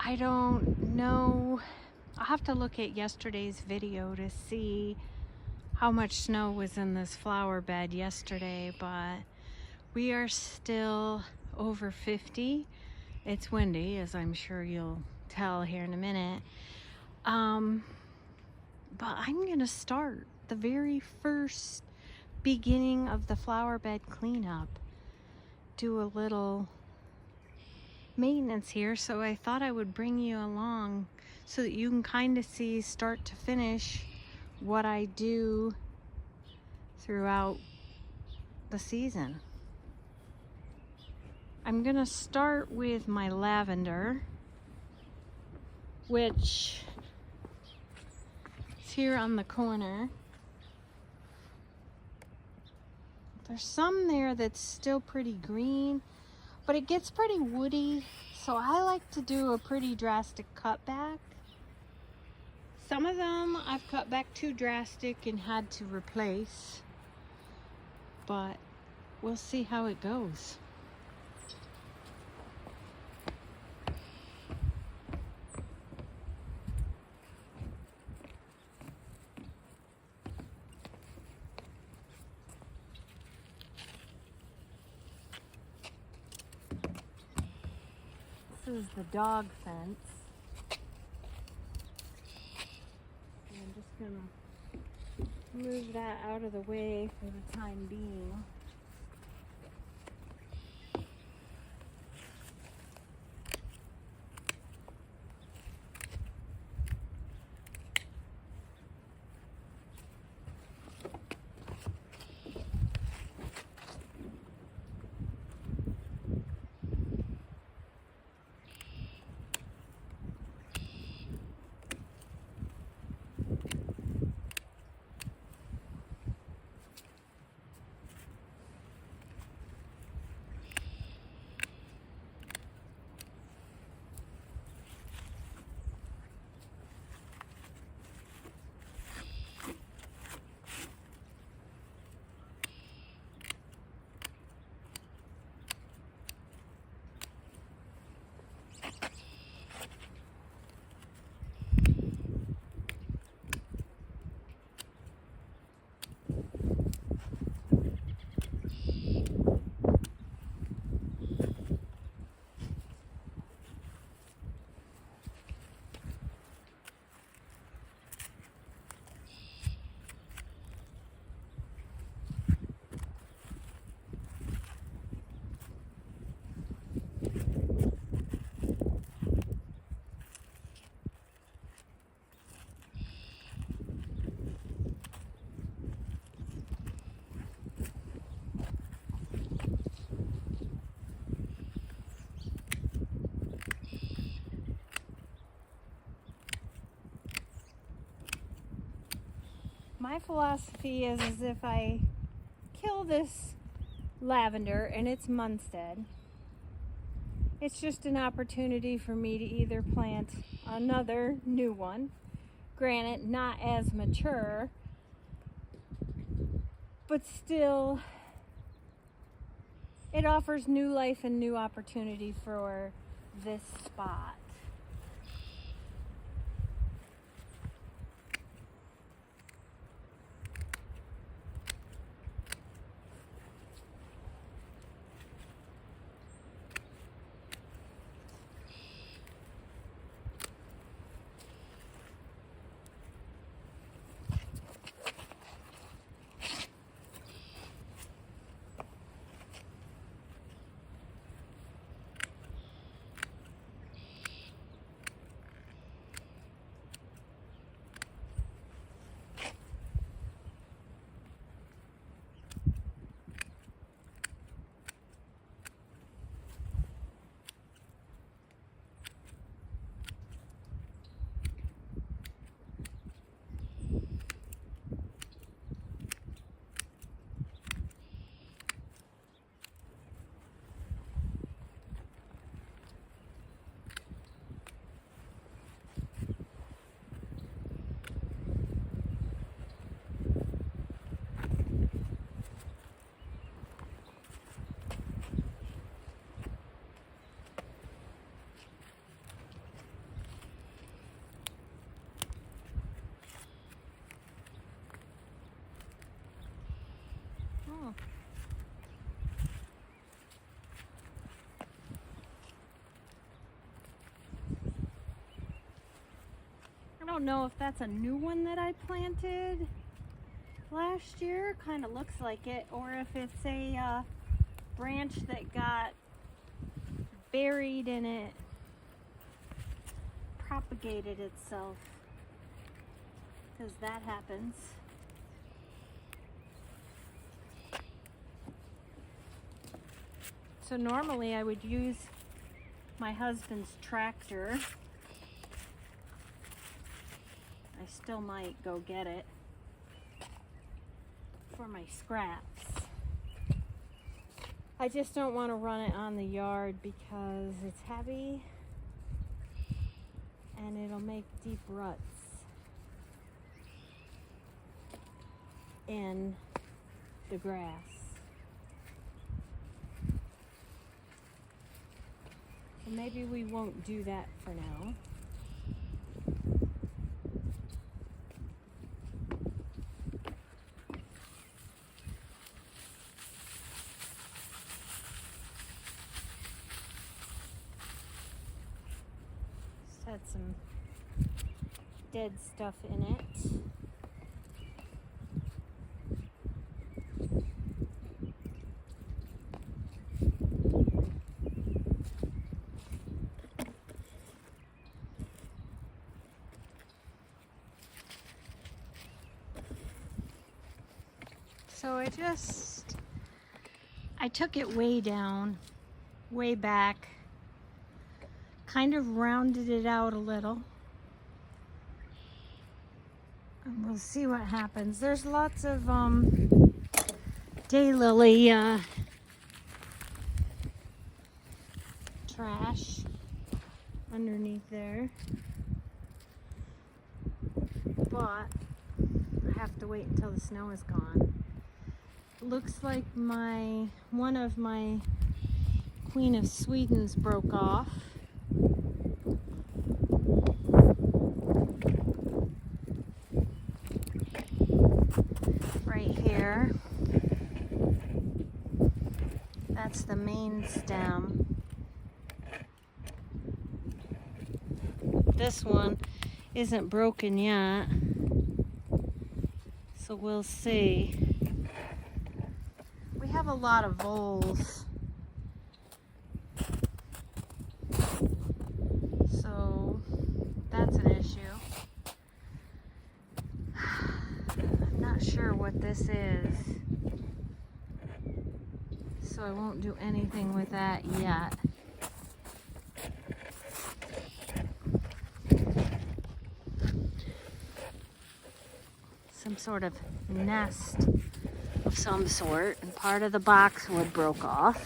I don't know. I'll have to look at yesterday's video to see how much snow was in this flower bed yesterday, but we are still over 50. It's windy, as I'm sure you'll tell here in a minute. But I'm gonna start the very first beginning of the flower bed cleanup. Do a little maintenance here, so I thought I would bring you along so that you can kind of see start to finish what I do throughout the season. I'm gonna start with my lavender, which is here on the corner. There's some there that's still pretty green, but it gets pretty woody, so I like to do a pretty drastic cutback. Some of them I've cut back too drastic and had to replace, but we'll see how it goes. This is the dog fence. And I'm just gonna move that out of the way for the time being. My philosophy is if I kill this lavender and it's Munstead, it's just an opportunity for me to either plant another new one, granted not as mature, but still it offers new life and new opportunity for this spot. don't know if that's a new one that I planted last year, kind of looks like it, or if it's a branch that got buried and it propagated itself, because that happens. So normally I would use my husband's tractor. I still might go get it for my scraps. I just don't want to run it on the yard because it's heavy and it'll make deep ruts in the grass. So maybe we won't do that for now. Had some dead stuff in it. So I took it way down, way back, kind of rounded it out a little, and we'll see what happens. There's lots of daylily trash underneath there, but I have to wait until the snow is gone. Looks like one of my Queen of Swedens broke off. Right here. That's the main stem. This one isn't broken yet, so we'll see. We have a lot of voles, so that's an issue. I'm not sure what this is, so I won't do anything with that yet. Some sort of nest of some sort, and part of the boxwood broke off.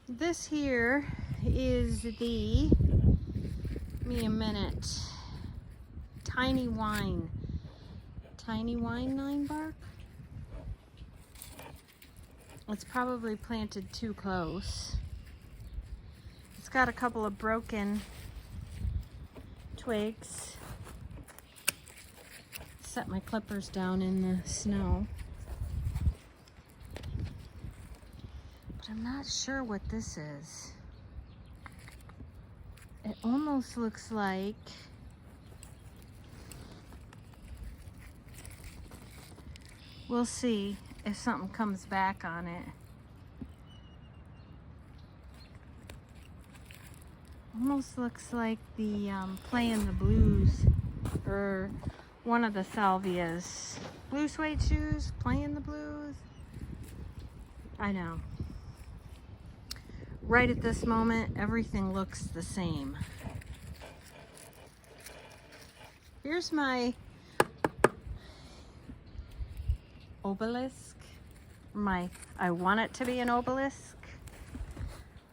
This here is the, give me a minute, Tiny Wine 9-bark. It's probably planted too close. It's got a couple of broken twigs. Set my clippers down in the snow. But I'm not sure what this is. It almost looks like we'll see if something comes back on it. Almost looks like the Playing the Blues, or one of the salvias. Blue suede shoes, Playing the Blues. I know. Right at this moment, everything looks the same. Here's my obelisk. I want it to be an obelisk.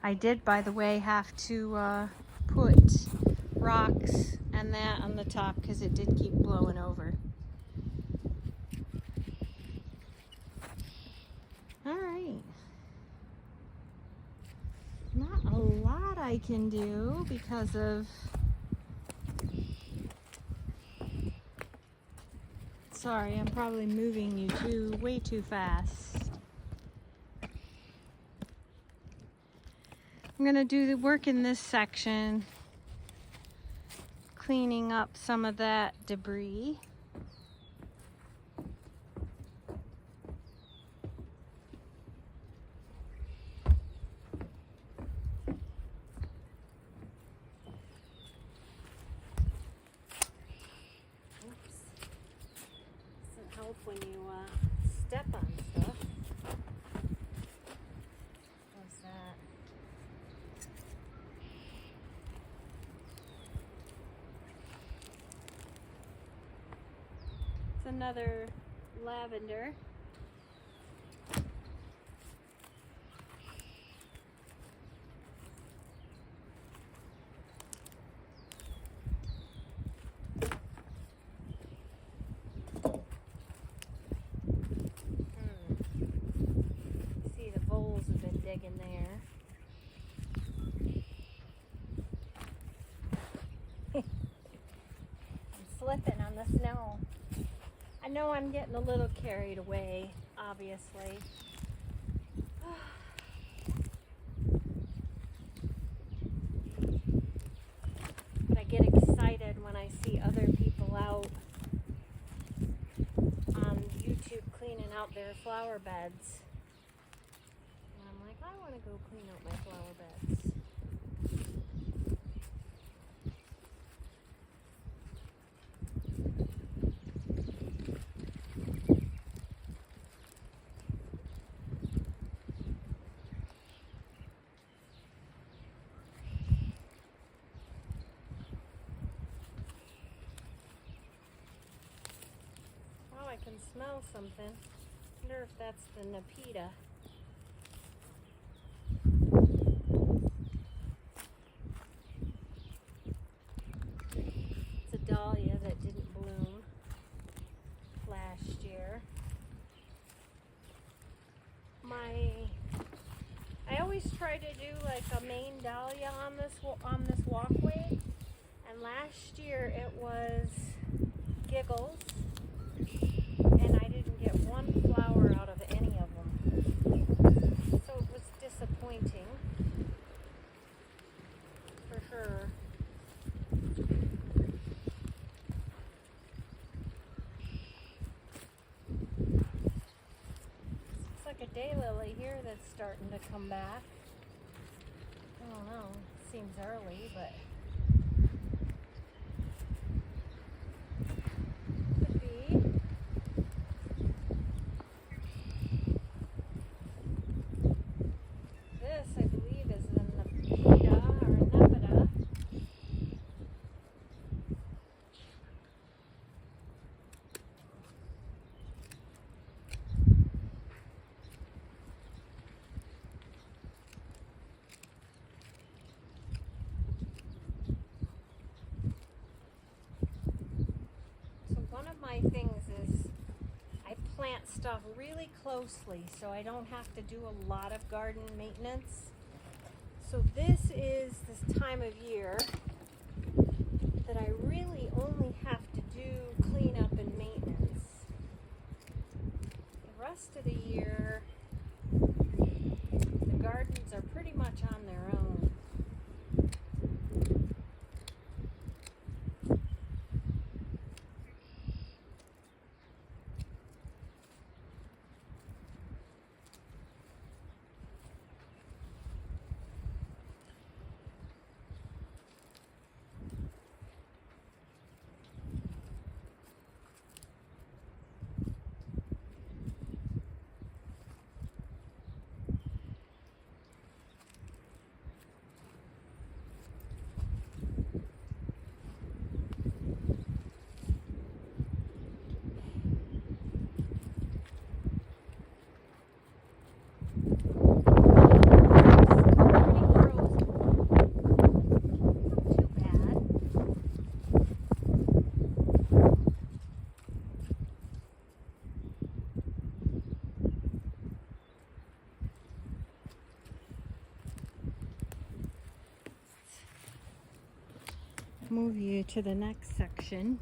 I did, by the way, have to put rocks and that on the top because it did keep blowing over. All right. Not a lot I can do because of, sorry, I'm probably moving you way too fast. I'm gonna do the work in this section, cleaning up some of that debris. When you step on stuff. What's that? It's another lavender. In there. I'm slipping on the snow. I know I'm getting a little carried away, obviously. But I get excited when I see other people out on YouTube cleaning out their flower beds. I want to go clean out my flower beds. Oh, I can smell something. I wonder if that's the Nepeta. Dahlia that didn't bloom last year. I always try to do like a main dahlia on this walkway, and last year it was Giggles, and I didn't get one flower out of any of them, so it was disappointing for sure. A daylily here that's starting to come back. I don't know, seems early, but could be. This, I believe, is a Nepeta or a Nepeta. My things is I plant stuff really closely so I don't have to do a lot of garden maintenance. So this is this time of year that I really only have to do cleanup and maintenance. The rest of the year, the gardens are pretty much on their own. Move you to the next section.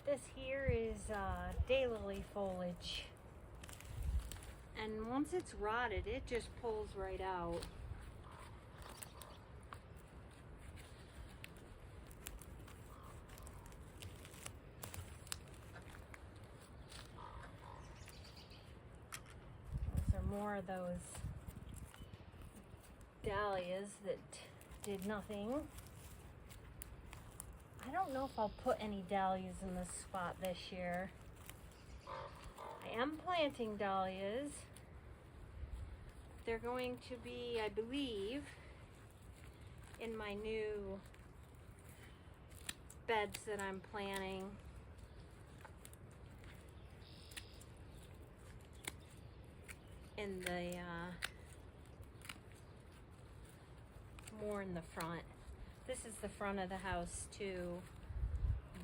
This here is daylily foliage. And once it's rotted, it just pulls right out. Those are more of those dahlias that did nothing. I don't know if I'll put any dahlias in this spot this year. I am planting dahlias. They're going to be, I believe, in my new beds that I'm planting. In the, more in the front. This is the front of the house too,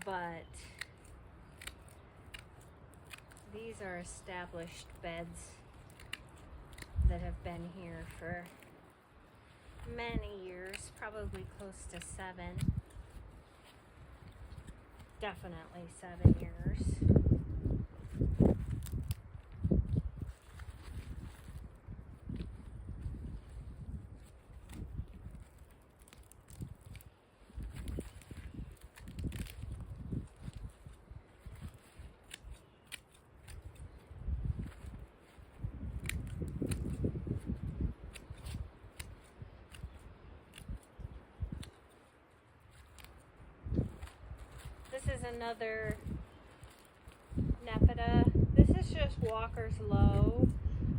but these are established beds that have been here for many years, probably close to 7. Definitely 7 years. This is another Nepeta. This is just Walker's Low.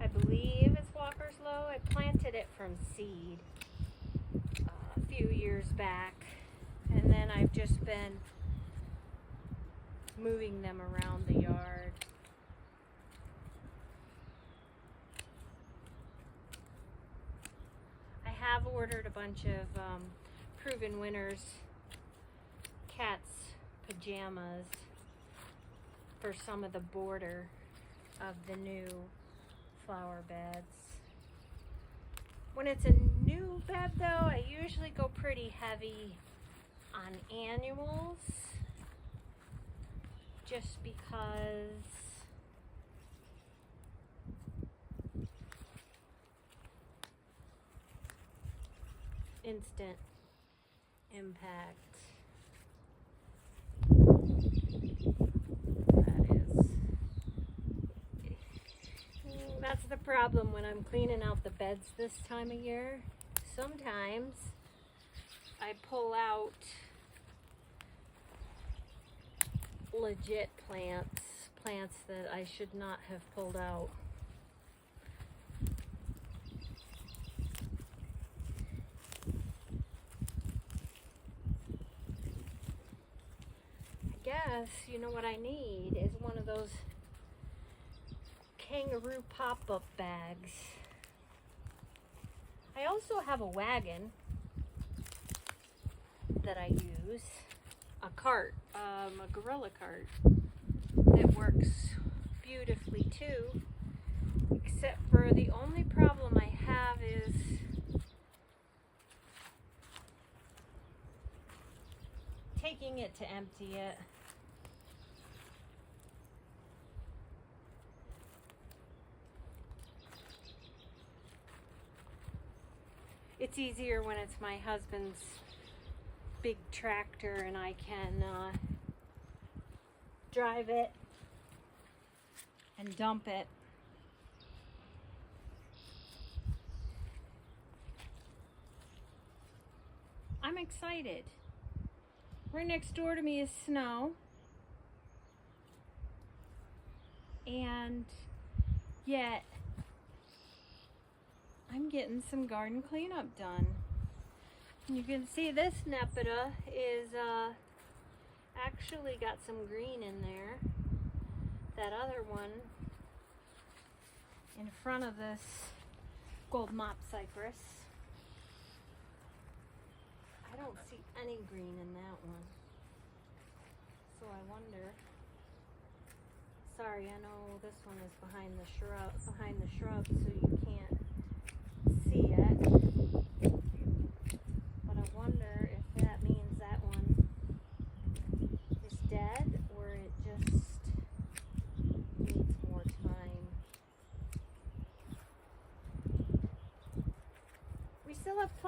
I believe it's Walker's Low. I planted it from seed a few years back, and then I've just been moving them around the yard. I have ordered a bunch of Proven Winners cats pajamas for some of the border of the new flower beds. When it's a new bed though, I usually go pretty heavy on annuals just because instant impact. That's the problem when I'm cleaning out the beds this time of year. Sometimes I pull out legit plants that I should not have pulled out. I guess, you know what I need is one of those kangaroo pop-up bags. I also have a wagon that I use, a cart, a gorilla cart that works beautifully too, except for the only problem I have is taking it to empty it. It's easier when it's my husband's big tractor and I can drive it and dump it. I'm excited. Right next door to me is snow. And yet I'm getting some garden cleanup done. And you can see this Nepeta is actually got some green in there. That other one in front of this gold mop cypress, I don't see any green in that one. So I wonder. Sorry, I know this one is behind the shrub, so you can't see it. But I wonder if that means that one is dead or it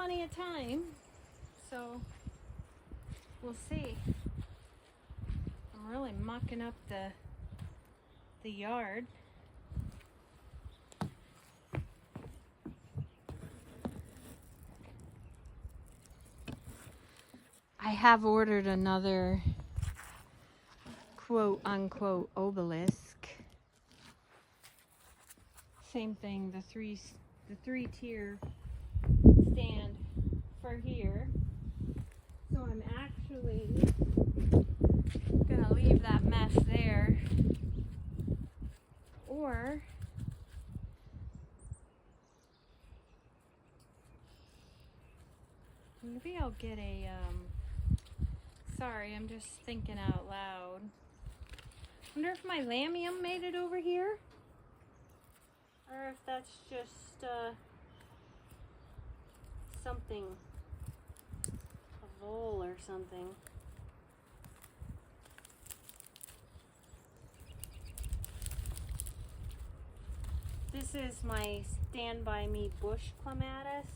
plenty of time, so we'll see. I'm really mucking up the yard. I have ordered another quote unquote obelisk. Same thing, the three tier stand for here. So I'm actually gonna leave that mess there, or maybe I'll get a sorry, I'm just thinking out loud. Wonder if my lamium made it over here, or if that's just something, a vole or something. This is my Stand By Me bush clematis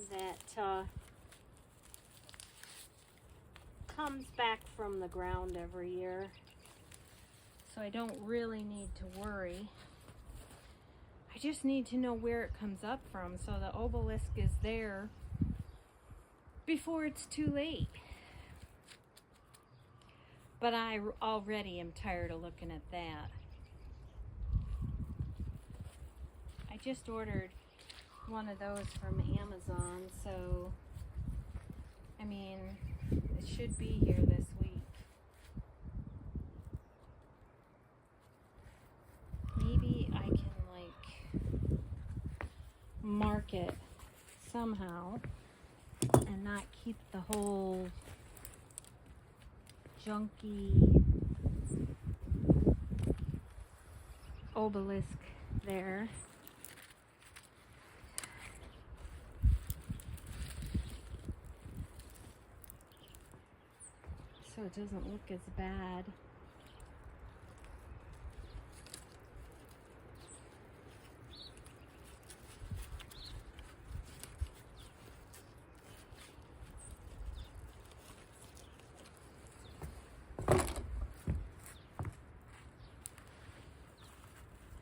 that comes back from the ground every year, so I don't really need to worry. I just need to know where it comes up from so the obelisk is there before it's too late. But I already am tired of looking at that. I just ordered one of those from Amazon, so I mean, it should be here this week. Maybe I can like mark it somehow and not keep the whole junky obelisk there. So it doesn't look as bad. How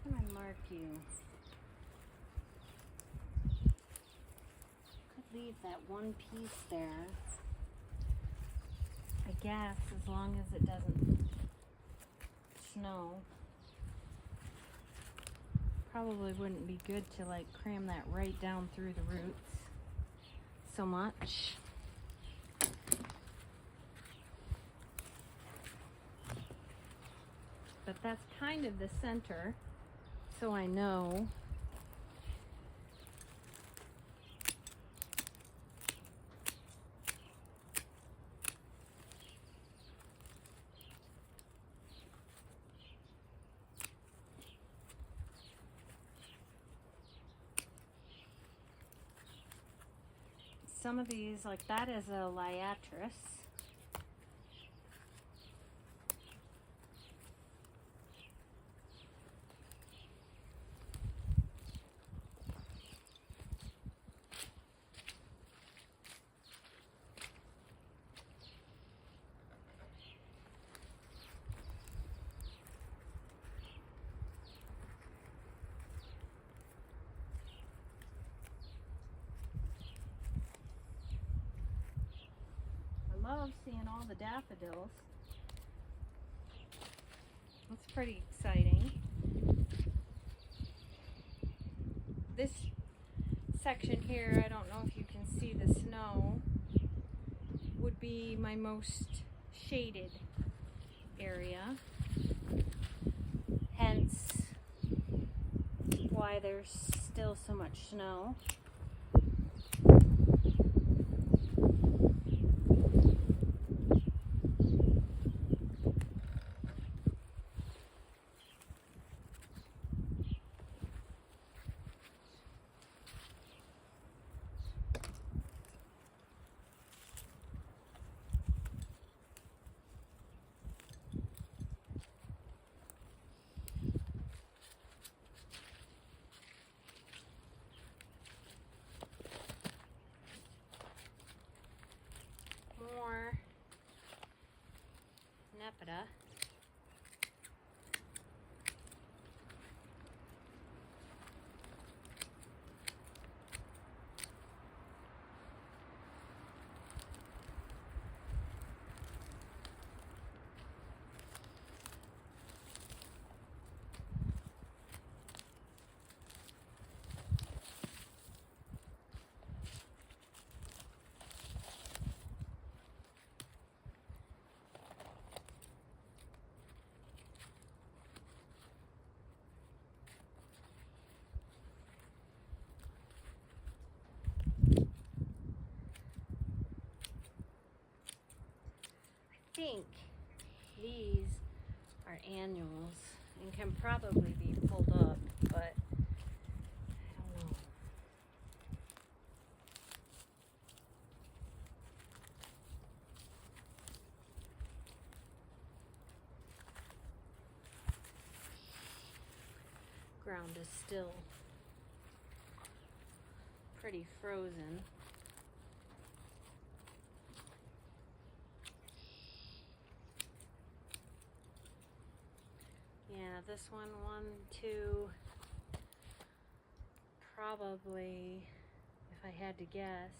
can I mark you? Could leave that one piece there. I guess, as long as it doesn't snow. Probably wouldn't be good to like cram that right down through the roots so much. But that's kind of the center, so I know. Some of these, like that is a liatris. Love seeing all the daffodils. That's pretty exciting. This section here, I don't know if you can see the snow, would be my most shaded area. Hence why there's still so much snow. Nepeta. I think these are annuals and can probably be pulled up, but I don't know. Ground is still pretty frozen. Yeah, this one, 2, probably, if I had to guess,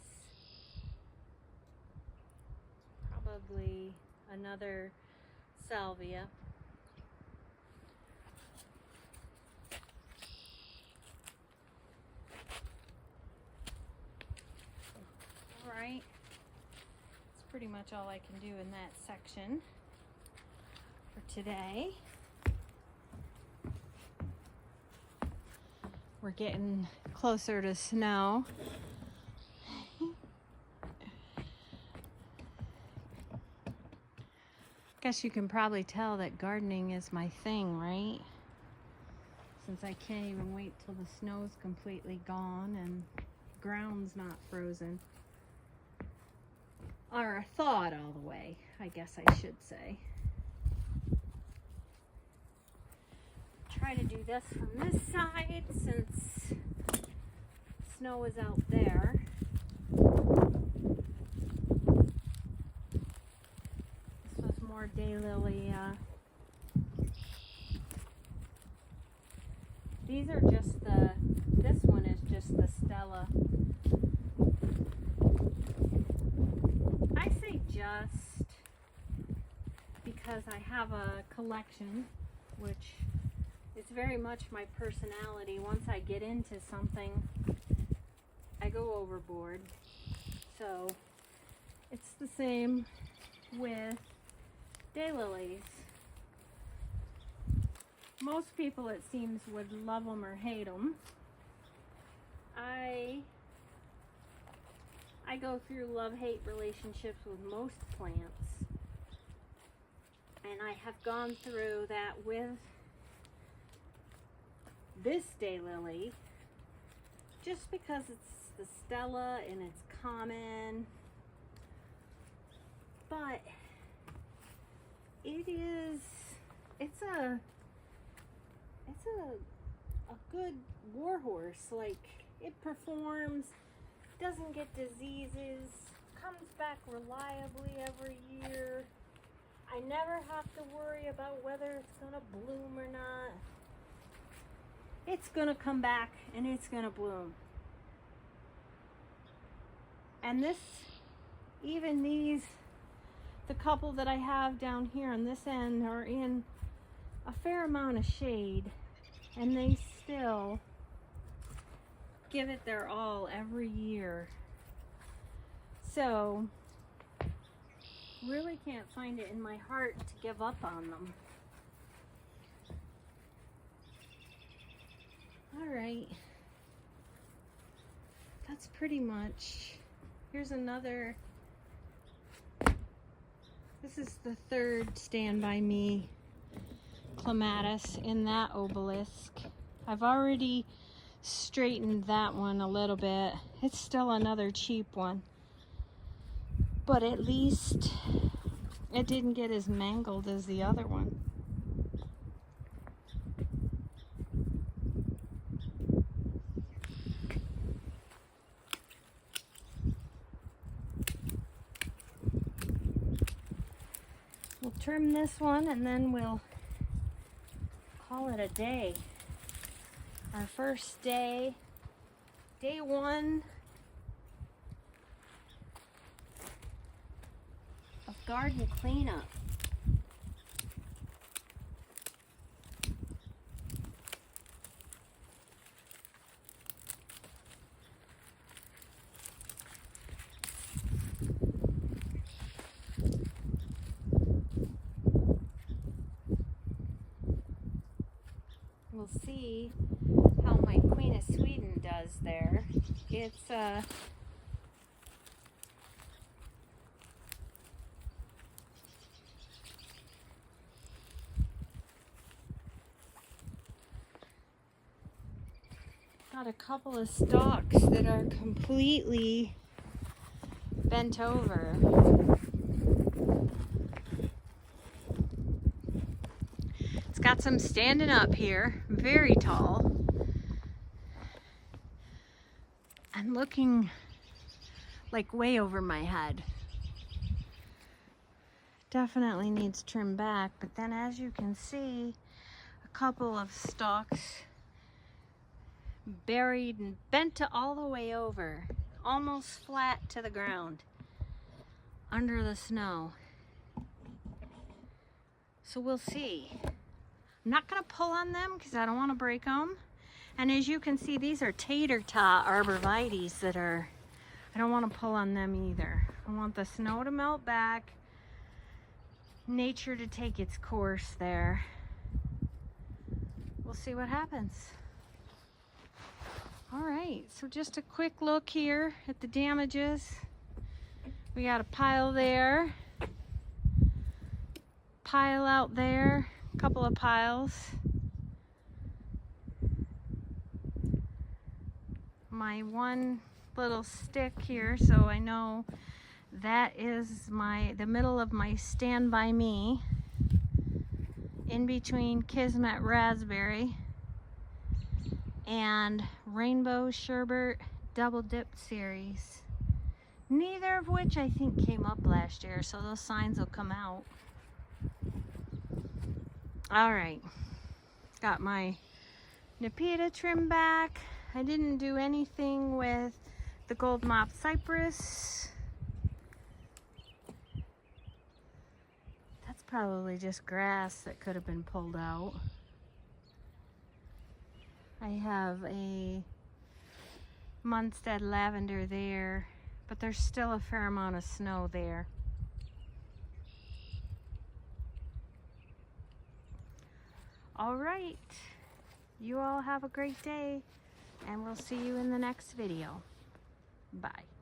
probably another salvia. All right, that's pretty much all I can do in that section for today. We're getting closer to snow. Guess you can probably tell that gardening is my thing, right? Since I can't even wait till the snow's completely gone and ground's not frozen. Or thawed all the way, I guess I should say. Try to do this from this side since snow is out there. This was more daylily. These are just this one is just the Stella. I say just because I have a collection, which it's very much my personality. Once I get into something, I go overboard. So it's the same with daylilies. Most people, it seems, would love them or hate them. I go through love-hate relationships with most plants. And I have gone through that with this daylily, just because it's the Stella and it's common, but it's a good warhorse. Like, it performs, doesn't get diseases, comes back reliably every year. I never have to worry about whether it's gonna bloom or not. It's gonna come back and it's gonna bloom. And even these, the couple that I have down here on this end are in a fair amount of shade, and they still give it their all every year. So, really can't find it in my heart to give up on them. All right, that's pretty much. Here's another. This is the third Stand By Me clematis in that obelisk. I've already straightened that one a little bit. It's still another cheap one, but at least it didn't get as mangled as the other one. We'll trim this one and then we'll call it a day. Our first day, day one of garden cleanup. We'll see how my Queen of Sweden does there. It's got a couple of stalks that are completely bent over. It's got some standing up here, very tall, and looking like way over my head. Definitely needs trimmed back, but then as you can see, a couple of stalks buried and bent all the way over, almost flat to the ground under the snow. So we'll see. I'm not gonna pull on them because I don't want to break them. And as you can see, these are tater tot arborvitaes that are, I don't want to pull on them either. I want the snow to melt back, nature to take its course there. We'll see what happens. All right, so just a quick look here at the damages. We got a pile there, pile out there, a couple of piles. My one little stick here, so I know that is the middle of my Stand By Me, in between Kismet Raspberry and Rainbow Sherbet Double Dip Series, neither of which I think came up last year, so those signs will come out. All right, got my Nepeta trim back. I didn't do anything with the Gold Mop Cypress. That's probably just grass that could have been pulled out. I have a Munstead lavender there, but there's still a fair amount of snow there. All right, you all have a great day, and we'll see you in the next video. Bye.